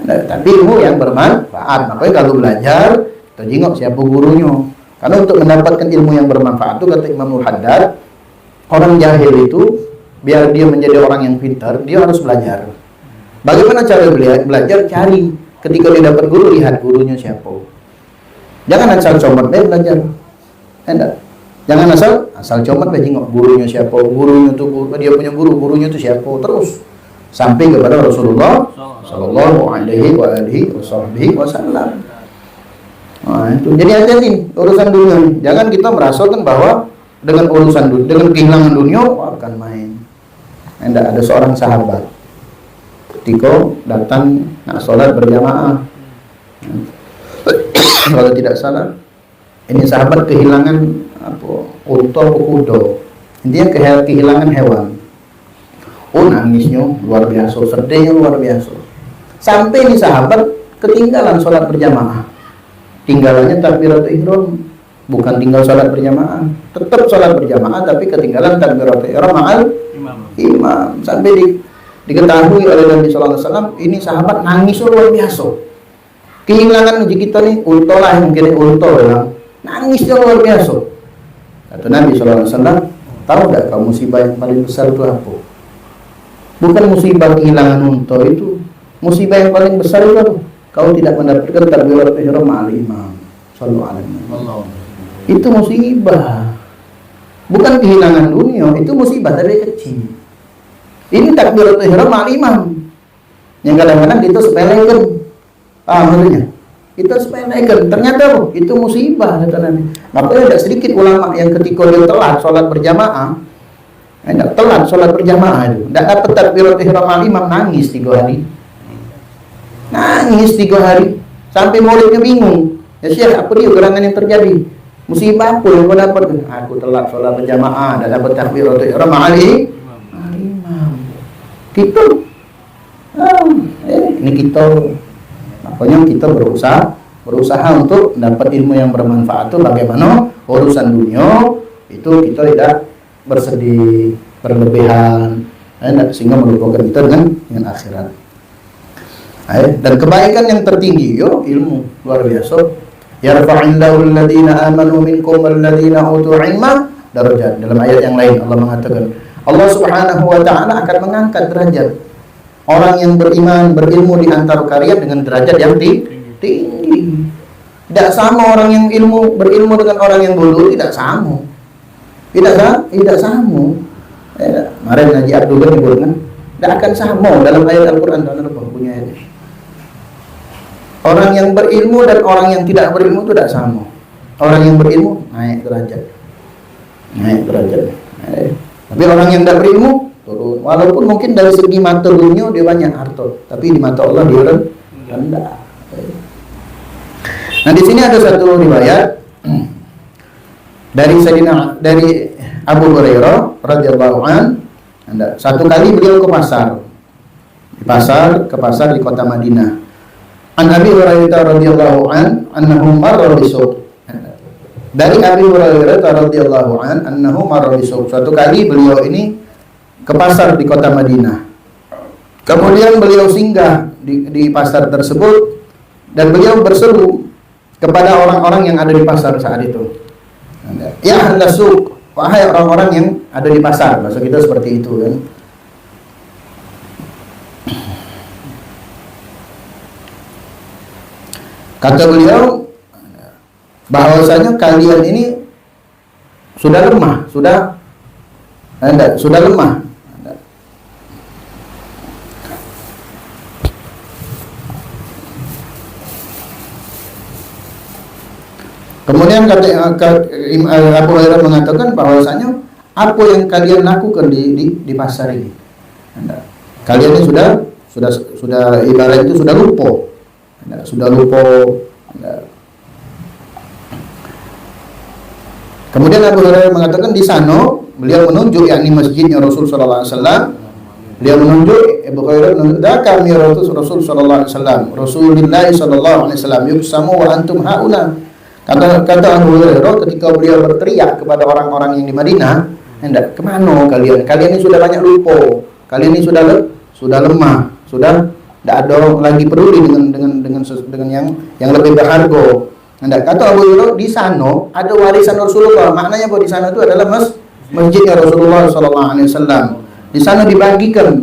A: Tapi ilmu yang bermanfaat. Makanya kalau belajar, kita jengok siapa gurunya. Karena untuk mendapatkan ilmu yang bermanfaat itu kata Imam Haddad, orang jahil itu biar dia menjadi orang yang pintar, dia harus belajar. Bagaimana cara belajar? Cari. Ketika dia dapat guru, lihat gurunya siapa. Jangan asal comot belajar. Enggak. Jangan asal comot jengok gurunya siapa. Gurunya itu dia punya gurunya itu siapa. Terus sampai kepada Rasulullah sallallahu alaihi wasallam. Nah, itu. Jadi hati-hati urusan dunia. Jangan kita merasakan bahwa dengan urusan dunia, dengan kehilangan dunia akan main. Enggak, ada seorang sahabat ketika datang nak sholat berjamaah. Kalau tidak salah, ini sahabat kehilangan unta atau kuda. Intinya kehilangan hewan. Nangisnya luar biasa, sedihnya luar biasa. Sampai ini sahabat ketinggalan sholat berjamaah. Tinggalannya takbiratul ihram, bukan tinggal sholat berjamaah. Tetap sholat berjamaah tapi ketinggalan takbiratul ihram ma'al imam. Sampai diketahui oleh Nabi sallallahu alaihi wasallam, ini sahabat nangis luar biasa. Kehilangan uji kita nih, unta lah yang kira unta ya. Nangisnya luar biasa. Kata Nabi sallallahu alaihi wasallam, Tahu nggak kau musibah yang paling besar itu apa? Bukan musibah kehilangan unta itu. Musibah yang paling besar itu apa? Kau tidak mendapatkan takbiratul ihram ma'al imam. Shallallahu alaihi wasallam. Itu musibah. Bukan kehilangan dunia, itu musibah tapi kecil. Ini takbiratul ihram ma'al imam. Yang kadang-kadang kita sepelekan. Paham maksudnya? Kita sepelekan. Ternyata itu musibah kata Nabi. Makanya ada sedikit ulama yang ketika dia telat sholat berjamaah, telat sholat berjamaah itu, tidak dapat takbiratul ihram ma'al imam, nangis 3 hari. Nangis 3 hari. Sampai muridnya bingung. Ya Syekh, apa dia gerangan yang terjadi? Musibah apa yang kau dapat? Aku telat sholat berjamaah, tidak dapat takbiratul ihram ma'al imam. Kita, ini kita. Makanya kita berusaha untuk dapat ilmu yang bermanfaat itu bagaimana urusan dunia itu kita tidak bersedih berlebihan, sehingga melupakan kita dengan akhirat. Dan kebaikan yang tertinggi ilmu luar biasa. Yarfa'illahu alladhina amanu minkum walladhina utul ilma darajat. Dalam ayat yang lain Allah mengatakan Allah Subhanahu wa taala akan mengangkat derajat orang yang beriman berilmu di antara kalian dengan derajat yang tinggi. Tidak sama orang yang berilmu dengan orang yang bodoh, tidak sama. Tidak sama. Kemarin Haji Abdullah nyebutkan tidak akan sama dalam ayat Al-Qur'an punya ayat. Orang yang berilmu dan orang yang tidak berilmu itu tidak sama. Orang yang berilmu naik derajat. Tapi orang yang tidak berilmu turun. Walaupun mungkin dari segi mata dunia dia banyak harta, tapi di mata Allah dia rendah. Nah, di sini ada satu riwayat dari Abu Hurairah radhiyallahu an. Satu kali beliau ke pasar di kota Madinah. An Abi Hurairah radhiyallahu an annahu marra bisuq. Dari Abi Hurairah radhiyallahu an annahu marra bisuq. Suatu kali beliau ini ke pasar di kota Madinah. Kemudian beliau singgah di pasar tersebut dan beliau berseru kepada orang-orang yang ada di pasar saat itu. Ya ahlas suq, wahai orang-orang yang ada di pasar. Bahasa kita seperti itu kan. Kata beliau bahwasanya kalian ini sudah lemah, sudah lemah. Kemudian Abu Hurairah mengatakan bahwasanya apa yang kalian lakukan di pasar ini, kalian ini sudah ibarat itu sudah lupa. Kemudian Abu Hurairah mengatakan di sana beliau menunjuk yakni masjidnya Rasul sallallahu alaihi wasallam. Beliau menunjuk Abu Hurairah menunjuk kami Rasul sallallahu alaihi wasallam. Rasulullah sallallahu alaihi wasallam yusamu wa antum hauna. Kata Abu Hurairah ketika beliau berteriak kepada orang-orang yang di Madinah, hendak kemana kalian? Kalian ini sudah banyak lupa. Kalian ini sudah lemah, sudah tidak ada lagi peduli dengan yang lebih berharga. Hendak kata Abu Hurairah di sana ada warisan Rasulullah. Maknanya bahwa di sana itu adalah masjidnya Rasulullah sallallahu alaihi wasallam. Di sana dibagikan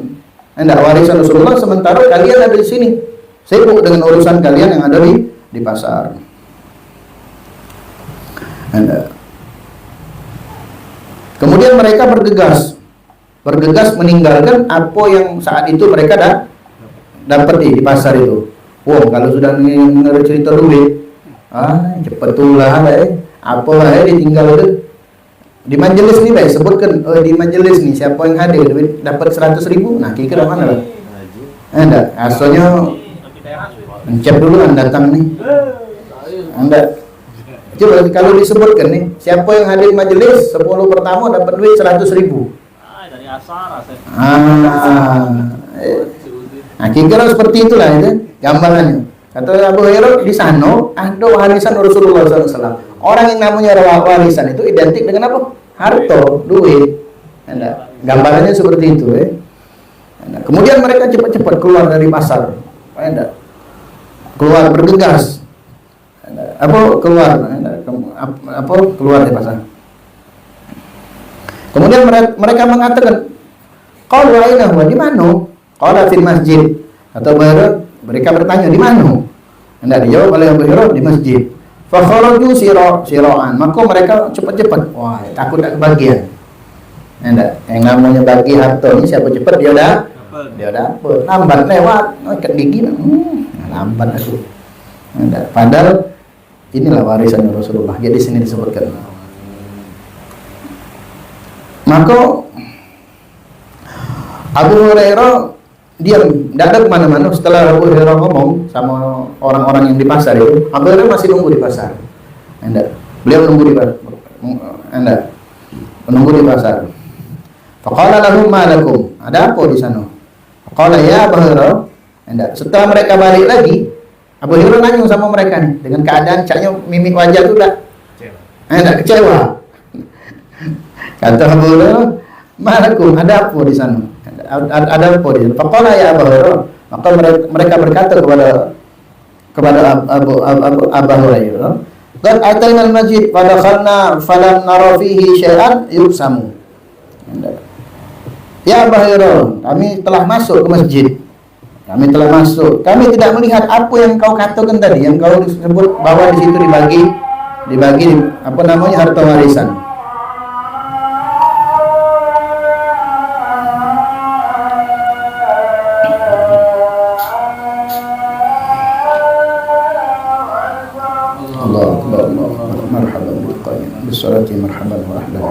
A: hendak warisan Rasulullah sementara kalian ada di sini sibuk dengan urusan kalian yang ada di pasar. Kemudian mereka bergegas meninggalkan apa yang saat itu mereka dapat di pasar itu. Wow, kalau sudah mengenai cerita duit, cepat tulah apa ditinggal itu di majelis nih, sebutkan di majelis nih siapa yang hadir dapat 100.000. Nah, kira-kira mana? Asalnya mencet dulu datang nih. Coba kalau disebutkan nih, siapa yang hadir majelis 10 pertama dapat duit 100.000.
C: Dari asar.
A: Kira seperti itulah itu gambarannya. Kata Abu Hurairah di sana ada warisan Rasulullah SAW. Orang yang namanya warisan itu identik dengan apa? Harta, duit. Gambarannya seperti itu. Kemudian mereka cepat-cepat keluar dari pasar. Keluar bergegas. Keluar dari pasar. Kemudian mereka mengatakan, qalu aina huwa, di mana? Qala fil masjid. Atau mereka bertanya, di mana? Hendak dijawab oleh Abu Hurairah, di masjid. Fa kharaju siraan. Maka mereka cepat-cepat. Wah, takut tak kebagian. Hendak yang namanya bagi harta ni siapa cepat dia dapat. Lambat lewat, ikat gigi. Lambat aku. Hendak padahal inilah warisan Rasulullah. Jadi sini disebutkan. Maka Abu Hurairah diam, tidak ada kemana-mana. Setelah Abu Hurairah ngomong sama orang-orang yang di pasar itu, Abu Hurairah masih nunggu di pasar. Beliau nunggu di pasar. Menunggu di pasar. Faqala lahum ma lakum, ada apa di sana? Faqala ya Abu Hurairah. Setelah mereka balik lagi, Abu Hurairah nanya sama mereka nih, dengan keadaan caknya mimik wajah itu dah kecewa. Kata Abu Hurairah, ma lakum, ada apa di sana? Ada apa di sana? Faqala ya Abu Hurairah. Maka mereka berkata kepada Abu Hurairah, qad ataina al-masjid fa dakhalna falam nara fihi syai'an yubsamu. Ya Abu Hurairah, kami telah masuk ke masjid. Kami tidak melihat apa yang kau katakan tadi, yang kau sebut bahwa di situ dibagi apa namanya harta warisan. Marhaban bil qayyim bisalati marhaban wa ahlan.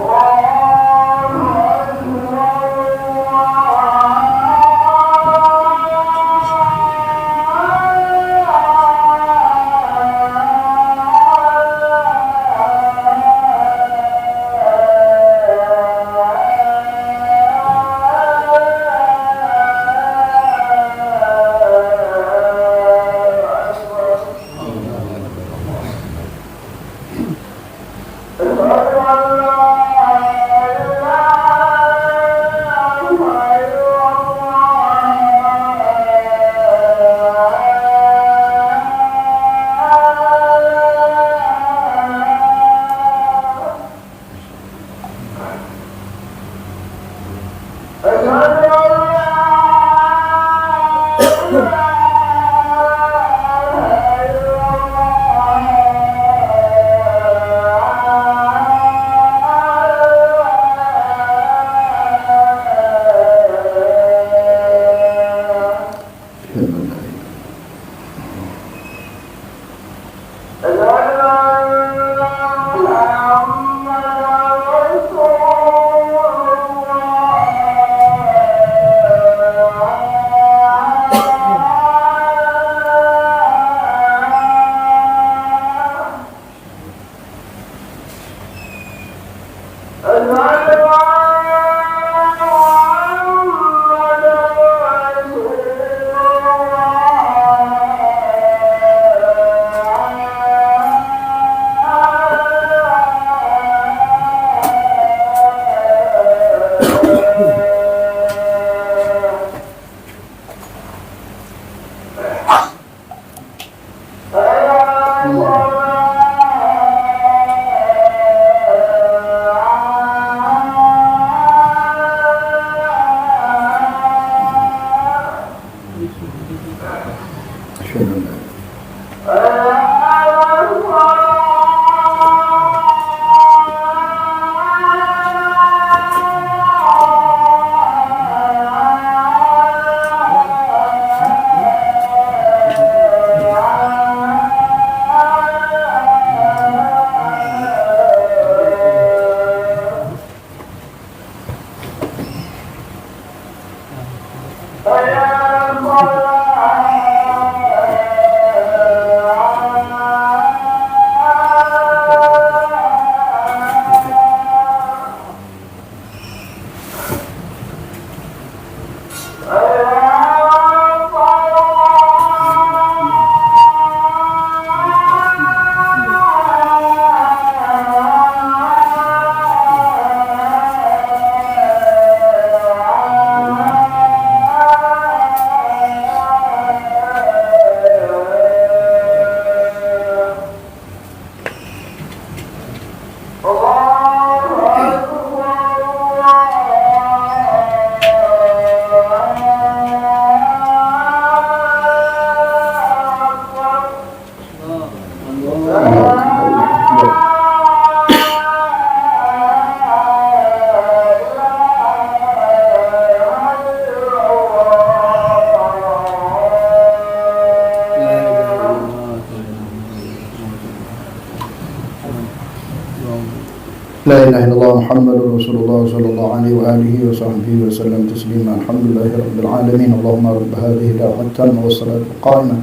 A: La ilaha illallah Muhammadur Rasulullah sallallahu alaihi wa alihi wa sahbihi wa sallam taslima. Alhamdulillahi rabbil alamin. Allahumma rabb hadhihi da'watan wa salatu qa'imah.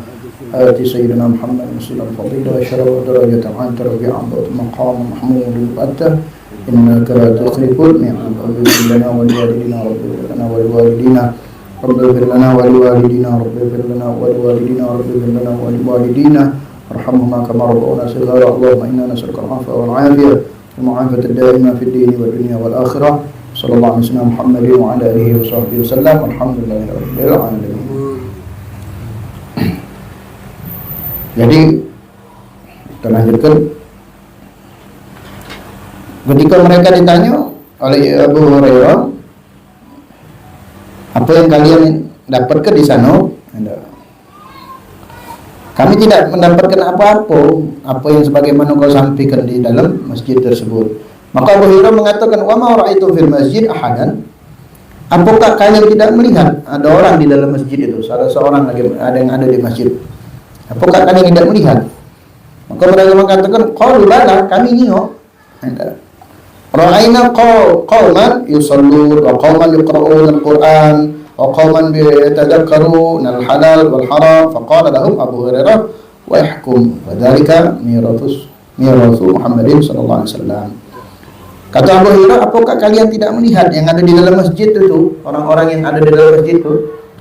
A: Ati sayyidina Muhammad sallallahu alaihi wa sallam wa darajatan 'ala rabi'a maqam mahmud al-atta. Innaka la tukhliful mi'ad. Rabbana wa liwalidina rabbana wa liwalidina rabbana wa liwalidina rabbana wa liwalidina rabbana wa liwalidina arhamhuma kama rabbuna saghira. Allahumma inna nas'aluka al-'afwa wal 'afiyah المعافاة الدائمة في الدين والدنيا والآخرة صلى الله عليه وسلم محمد وعلى آله وصحبه وسلم والحمد لله رب العالمين. Jadi kita lanjutkan. Ketika mereka ditanya oleh Abu Hurairah, apa yang kalian dapatkan di sana? Kami tidak mendapatkan apa yang sebagaimana kau sampaikan di dalam masjid tersebut. Maka Abu Hurairah mengatakan, wa ma ra'aitu fil masjid ahadan. Apakah kalian tidak melihat ada orang di dalam masjid itu? Salah seorang lagi ada yang ada di masjid. Apakah kalian tidak melihat? Maka mereka mengatakan, qalu bala, kami nengok. Ra'aina qauman yusallun wa qauman yaqra'una al-Qur'an وقوما يتذكرون الحلال والحرام فقال لهم أبو هريرة ويحكم وذلك ميراث محمد صلى الله عليه وسلم. Kata Abu Hurairah, apakah kalian tidak melihat yang ada di dalam masjid itu, orang-orang yang ada di dalam masjid itu?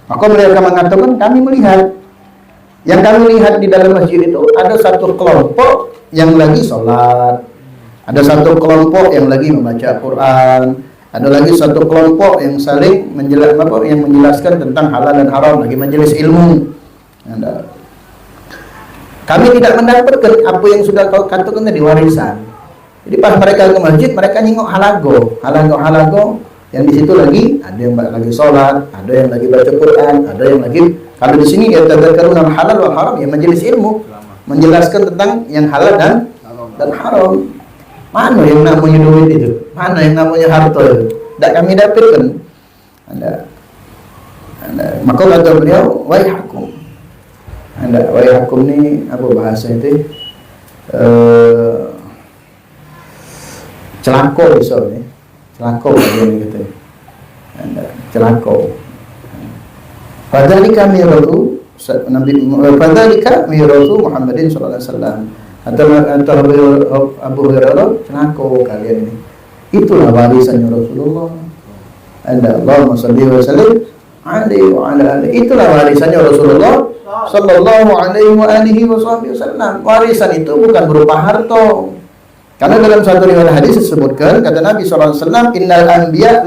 A: Maka mereka mengatakan, kami melihat. Yang kami lihat di dalam masjid itu ada satu kelompok yang lagi sholat, ada satu kelompok yang lagi membaca Quran, ada lagi satu kelompok yang saling menjelaskan tentang halal dan haram, lagi majelis ilmu. Kami tidak mendapatkan apa yang sudah kau katakan tadi, warisan. Jadi pas mereka ke masjid, mereka nyingok halago yang di situ lagi ada yang lagi sholat, ada yang lagi baca Quran, ada yang lagi, kalau di sini ya tadzakkaruna halal wal haram, ya majelis ilmu, menjelaskan tentang yang halal dan haram. Mana yang namanya duit itu? Mana yang namanya harta itu? Tidak kami dapatkan. Maka kata beliau, waihakum. Waihakum ni apa bahasa itu? Celako misalnya. Celako bagaimana gitu. Celako. Fadzalika miratu Muhammadin sallallahu alaihi wasallam. Antara Abu Hurairah, celako kalian ini. Itulah warisannya Rasulullah. Allahumma shalli wa sallim alaihi wa ala alihi. Itulah warisannya Rasulullah sallallahu alaihi wa alihi wasallam. Warisan itu bukan berupa harta. Karena dalam satu riwayat hadis disebutkan, kata Nabi sallallahu alaihi wasallam, innal anbiya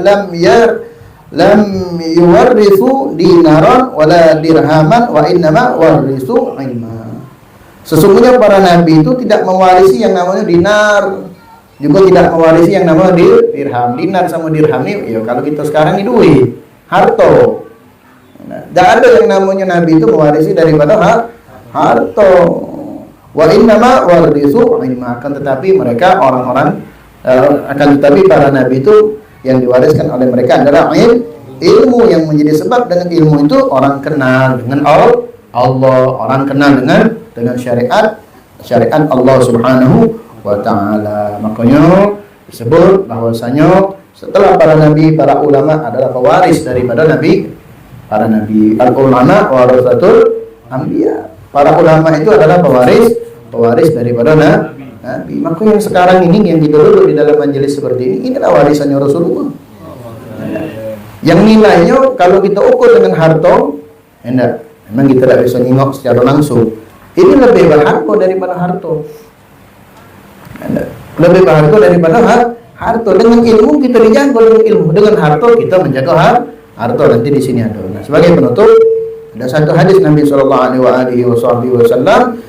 A: lam yuwarrithu dinaran wala dirhaman wa innama warithu ilma. Sesungguhnya para nabi itu tidak mewarisi yang namanya dinar, juga tidak mewarisi yang namanya dirham. Dinar sama dirham ini, ya kalau kita sekarang ini duit, harta. Tidak ada yang namanya nabi itu mewarisi daripada harta. Wa innama warithu ilma. Akan tetapi mereka orang-orang, akan tetapi para nabi itu yang diwariskan oleh mereka adalah ilmu, yang menjadi sebab dengan ilmu itu orang kenal dengan Allah, orang kenal dengan syariat Allah Subhanahu wa taala. Makanya disebut bahwasanya setelah para nabi, para ulama adalah pewaris daripada para nabi. Al-ulama warasatul anbiya. Para ulama itu adalah pewaris daripada nabi. Maka yang sekarang ini yang kita duduk di dalam majelis seperti ini adalah warisannya Rasulullah. Yang nilainya kalau kita ukur dengan harta, enggak. Memang kita tidak bisa nengok secara langsung. Ini lebih berharga daripada harta. Lebih berharga daripada harta. Dengan ilmu kita dijaga dengan ilmu. Dengan harta kita menjaga harta. Nanti di sini ada. Nah, sebagai penutup, ada satu hadis Nabi sallallahu alaihi wasallam,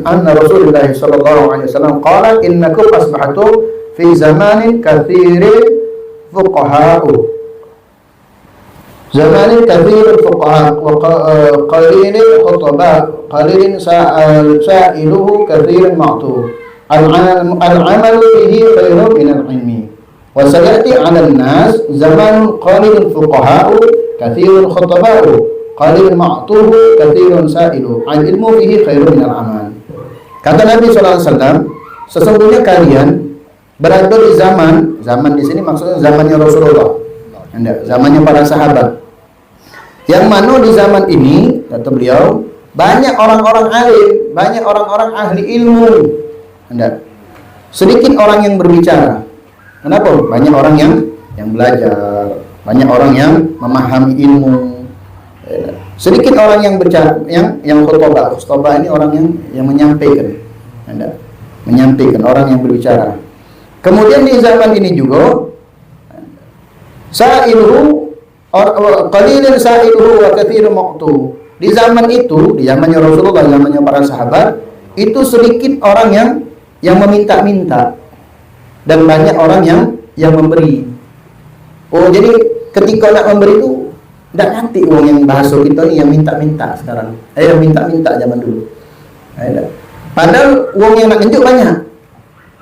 A: anna Rasulullah sallallahu alaihi wasallam qala innakum asbahtum fi zamanin katsirin fuqaha'u. Zamanin katsirul fuqaha wa qalilin khutaba qalilin sa'iluhu katsirin ma'tu al-'amalu bihi khairun min al-'ilmi wa sayati 'ala an-nas zamanun qalilul fuqaha katsirul khutaba qalilun ma'tuhu katsirun sa'ilu al-'ilmu bihi khairun min al-'amal. Kata Nabi sallallahu alaihi wasallam, sesungguhnya kalian berada di zaman di sini maksudnya zamannya Rasulullah, zamannya para sahabat. Yang mana di zaman ini kata beliau banyak orang-orang alim, banyak orang-orang ahli ilmu. Sedikit orang yang berbicara. Kenapa? Banyak orang yang belajar, banyak orang yang memahami ilmu. Sedikit orang yang berbicara, yang khutbah. Khutbah ini orang yang menyampaikan. Menyampaikan, orang yang berbicara. Kemudian di zaman ini juga sa'iluhu qalilun sa'iluhu wa katsirun maqtu. Di zaman itu, di zamannya Rasulullah, zamannya para sahabat, itu sedikit orang yang meminta-minta dan banyak orang yang memberi. Oh, jadi ketika nak memberi itu tidak nanti uang yang bahasa kita nih yang minta-minta sekarang. Yang minta-minta zaman dulu. Padahal uang yang nak nunjuk banyak.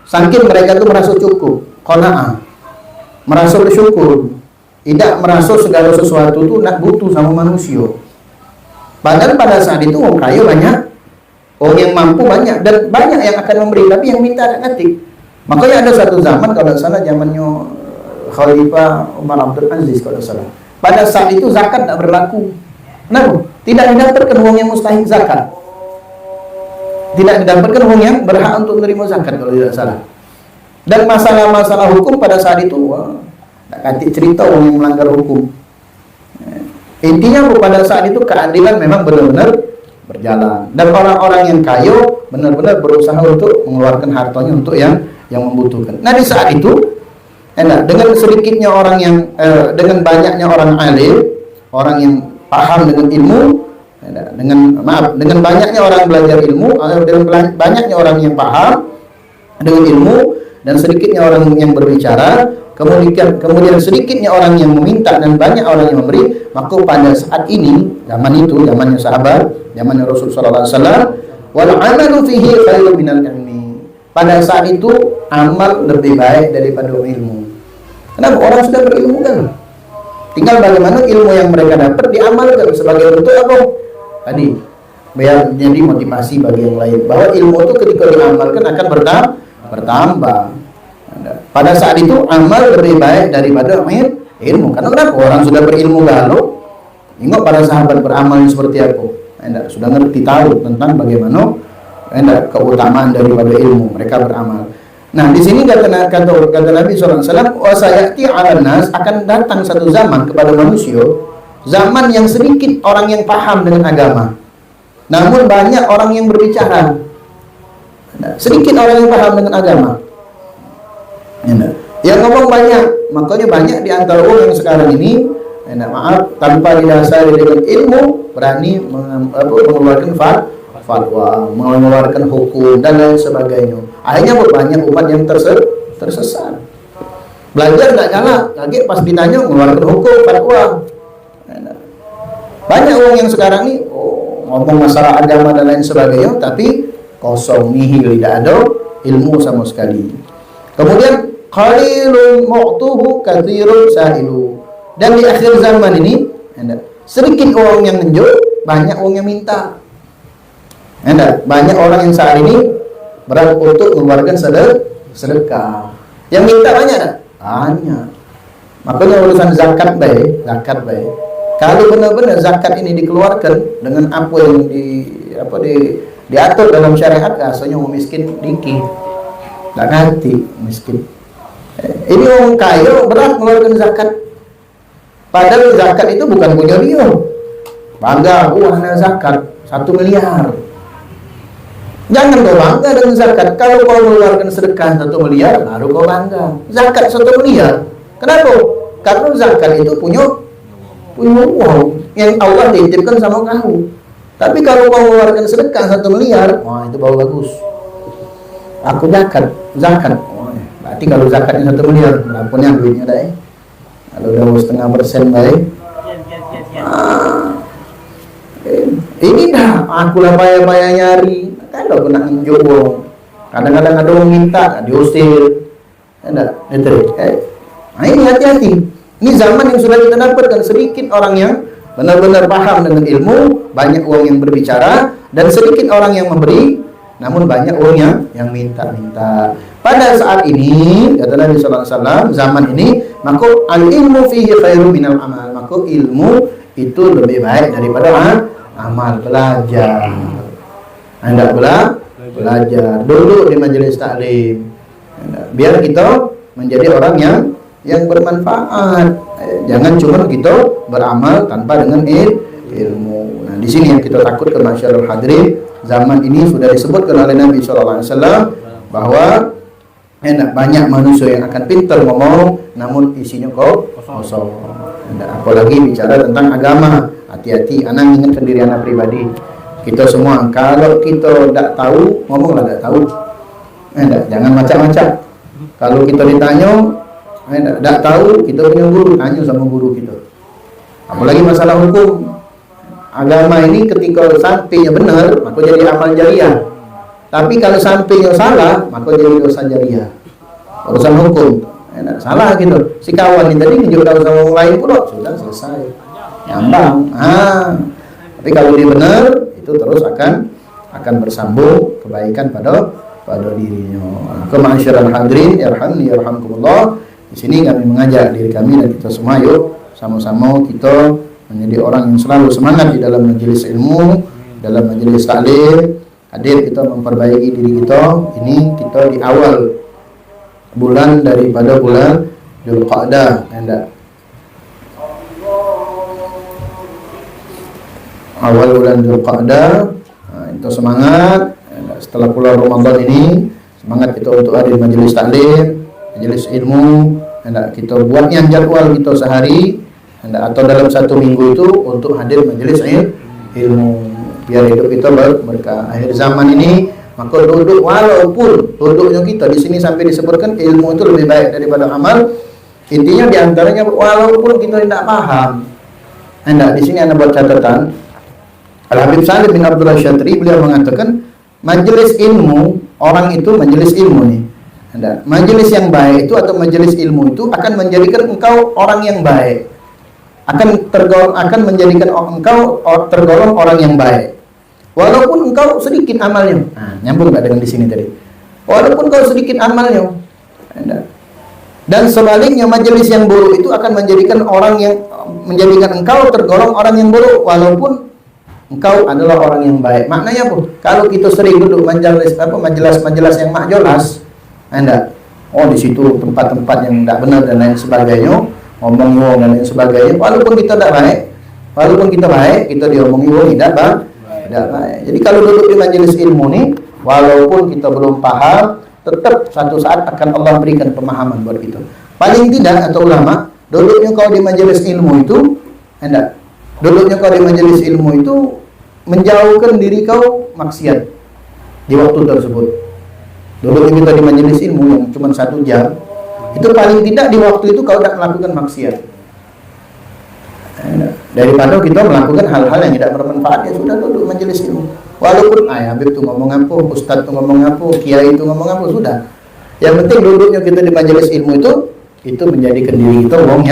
A: Saking mereka tuh merasa cukup, qanaah, merasa bersyukur, tidak merasa segala sesuatu tuh nak butuh sama manusia. Padahal pada saat itu orang kaya banyak, orang yang mampu banyak, dan banyak yang akan memberi, tapi yang minta tak nanti. Makanya ada satu zaman kalau salah zamannya Khalifah Umar Abdul Aziz kalau salah. Pada saat itu zakat tak berlaku. Kenapa? Tidak didapatkan uang yang mustahil zakat. Tidak didapatkan uang yang berhak untuk menerima zakat kalau tidak salah. Dan masalah-masalah hukum pada saat itu, tak kati cerita orang yang melanggar hukum. Intinya pada saat itu keadilan memang benar-benar berjalan. Dan orang-orang yang kaya benar-benar berusaha untuk mengeluarkan hartanya untuk yang membutuhkan. Nah di saat itu, dengan sedikitnya orang dengan banyaknya orang alim, orang yang paham dengan ilmu, dengan banyaknya orang belajar ilmu, dengan banyaknya orang yang paham dengan ilmu, dan sedikitnya orang yang berbicara, kemudian sedikitnya orang yang meminta dan banyak orang yang memberi, maka pada saat ini, zaman itu, zamannya sahabat, zamannya Rasul sallallahu alaihi wasallam, wal amalu fihi khairun minal ilmi. Pada saat itu amal lebih baik daripada ilmu. Kenapa? Orang sudah berilmu kan? Tinggal bagaimana ilmu yang mereka dapat diamalkan sebagai bentuk apa? Tadi, biar jadi motivasi bagi yang lain. Bahwa ilmu itu ketika diamalkan akan bertambah. Pada saat itu amal lebih baik daripada ilmu. Karena kenapa? Orang sudah berilmu lalu, ingat para sahabat beramal seperti apa? Sudah ngerti tahu tentang bagaimana keutamaan daripada ilmu. Mereka beramal. Nah, di sini kata Nabi SAW, wasayati 'alan nas, akan datang satu zaman kepada manusia, zaman yang sedikit orang yang paham dengan agama, namun banyak orang yang berbicara. Sedikit orang yang paham dengan agama, yang ngomong banyak. Makanya banyak di antara orang yang sekarang ini, tanpa didasari dengan ilmu, berani mengeluarkan fatwa, mengeluarkan hukum dan lain sebagainya. Akhirnya banyak umat yang tersesat. Belajar tak galak, kaget pas ditanya mengeluarkan hukum, fatwa. Banyak orang yang sekarang ini ngomong masalah agama dan lain sebagainya, tapi kosong, nihil, tidak ada ilmu sama sekali. Kemudian qalilun mu'tuhu katsirun sa'ilu. Dan di akhir zaman ini sedikit orang yang menjual, banyak orang yang minta. Banyak orang yang saat ini berat untuk mengeluarkan sedekah. Yang minta banyak tak? Banyak. Makanya urusan zakat baik. Kalau benar-benar zakat ini dikeluarkan dengan apa yang diatur dalam syariat, rasanya orang miskin dikit. Tak ngerti miskin. Ini orang kaya berat mengeluarkan zakat. Padahal zakat itu bukan punya dia. Bangga, ada zakat 1 miliar. Jangan kau bangga dengan zakat. Kalau kau mengeluarkan sedekah 1 miliar, baru kau bangga. Zakat 1 miliar. Kenapa? Karena zakat itu punya uang yang Allah titipkan sama kamu. Tapi kalau kau mengeluarkan sedekah 1 miliar, wah itu baru bagus. Aku zakat. Berarti kalau zakatnya 1 miliar, berapa duitnya dah? Kalau udah 0,5% baik. Ini dah aku lah payah-payah nyari. Kalau aku nak nunjuk uang, kadang-kadang ada orang minta, diusir. Ini hati-hati. Ini zaman yang sudah kita dapatkan, sedikit orang yang benar-benar paham dengan ilmu, banyak orang yang berbicara, dan sedikit orang yang memberi, namun banyak orang yang minta-minta. pada saat ini kata Nabi sallallahu alaihi wasallam, zaman ini maka al-ilmu fihi khairum minal amal, maka ilmu itu lebih baik daripada amal. Belajar, Anda belajar, duduk di majelis taklim, biar kita menjadi orang yang bermanfaat. Jangan cuma kita beramal tanpa dengan ilmu. Nah, di sini yang kita takutkan masyarakat hadirin, zaman ini sudah disebutkan oleh Nabi sallallahu alaihi wasallam bahwa banyak manusia yang akan pintar ngomong namun isinya kosong. Apalagi bicara tentang agama. Hati-hati, anak ingatkan diri anak pribadi. Kita semua kalau kita tidak tahu, ngomonglah tidak tahu. Jangan macam-macam. Kalau kita ditanya tidak tahu, kita punya guru, tanya sama guru kita. Apalagi masalah hukum agama ini, ketika sampainya benar maka jadi amal jariah. Tapi kalau sampainya salah, maka jadi dosa jariah. Urusan hukum, salah gitu. Si kawan ini tadi nunjuk tahu sama orang lain pula, sudah selesai. Nyambang. Tapi kalau dia benar, itu terus akan bersambung kebaikan pada dirinya. Kemasyarakat hadirin, yarhamni yarhamkumullah. Di sini kami mengajak diri kami dan kita semua, yuk sama-sama kita menjadi orang yang selalu semangat di dalam majelis ilmu, dalam majelis taklim. Hadir kita memperbaiki diri kita. Ini kita di awal bulan daripada bulan Dzulqa'dah. Awal bulan Dzulqa'dah, itu semangat. Setelah bulan Ramadan ini, semangat kita untuk hadir majelis taklim, majelis ilmu. Kita buat yang jadwal kita sehari atau dalam satu minggu itu untuk hadir majelis ilmu, biar hidup kita berkah. Akhir zaman ini maka duduk, walaupun duduknya kita di sini sampai disebutkan ilmu itu lebih baik daripada amal. Intinya diantaranya walaupun kita tidak paham. Di sini Anda buat catatan. Al-Habib Salim bin Abdullah Syatri, beliau mengatakan majelis ilmu, orang itu majelis ilmu nih. Majelis yang baik itu atau majelis ilmu itu akan menjadikan engkau orang yang baik. Akan menjadikan engkau tergolong orang yang baik. Walaupun engkau sedikit amalnya. Nyambung nggak dengan di sini tadi? Walaupun engkau sedikit amalnya. Dan sebaliknya majelis yang buruk itu akan menjadikan engkau tergolong orang yang buruk walaupun engkau adalah orang yang baik. Maknanya apa? Kalau kita sering duduk majelis yang makjolas, di situ tempat-tempat yang tidak benar dan lain sebagainya, ngomong dan lain sebagainya. Walaupun kita tidak baik, kita diomongi tidak baik. Jadi kalau duduk di majelis ilmu nih, walaupun kita belum paham, tetap satu saat akan Allah berikan pemahaman buat kita. Paling tidak atau ulama, duduknya kau di majelis ilmu itu, menjauhkan diri kau maksiat di waktu tersebut. Duduknya kita di majelis ilmu yang cuma 1 jam, itu paling tidak di waktu itu kau tidak melakukan maksiat. Daripada kita melakukan hal-hal yang tidak bermanfaat, ya sudah duduk majelis ilmu. Walaupun Habib itu ngomong apa, Ustadz itu ngomong apa, Kiai itu ngomong apa, sudah. Yang penting duduknya kita di majelis ilmu itu menjadikan diri kita wong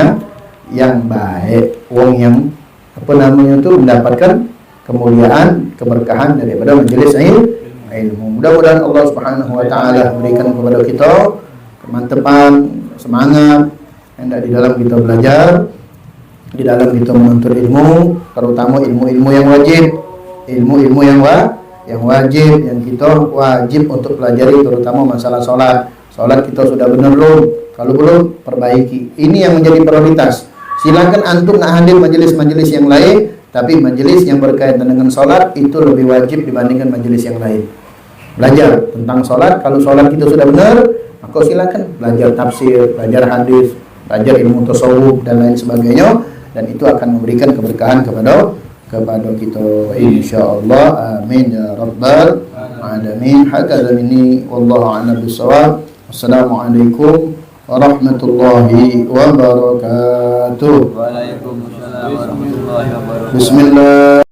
A: yang baik, wong yang mendapatkan kemuliaan, keberkahan daripada majelis ilmu. Mudah-mudahan Allah Subhanahu wa taala berikan kepada kita kemantapan, semangat di dalam kita belajar, di dalam kita menuntut ilmu, terutama ilmu-ilmu yang wajib, ilmu-ilmu yang wajib, yang kita wajib untuk pelajari, terutama masalah sholat kita sudah benar belum? Kalau belum, perbaiki. Ini yang menjadi prioritas. Silakan antum nak hadir majelis-majelis yang lain, tapi majelis yang berkaitan dengan sholat itu lebih wajib dibandingkan majelis yang lain. Belajar tentang sholat. Kalau sholat kita sudah benar, maka silakan belajar tafsir, belajar hadis, belajar ilmu tasawuf dan lain sebagainya, dan itu akan memberikan keberkahan kepada kita, insyaallah. Amin ya rabbal alamin. Hakadha minni wallahu a'lam bissawab. Assalamualaikum warahmatullahi wabarakatuh.
B: Waalaikumsalam warahmatullahi wabarakatuh.
A: Bismillah.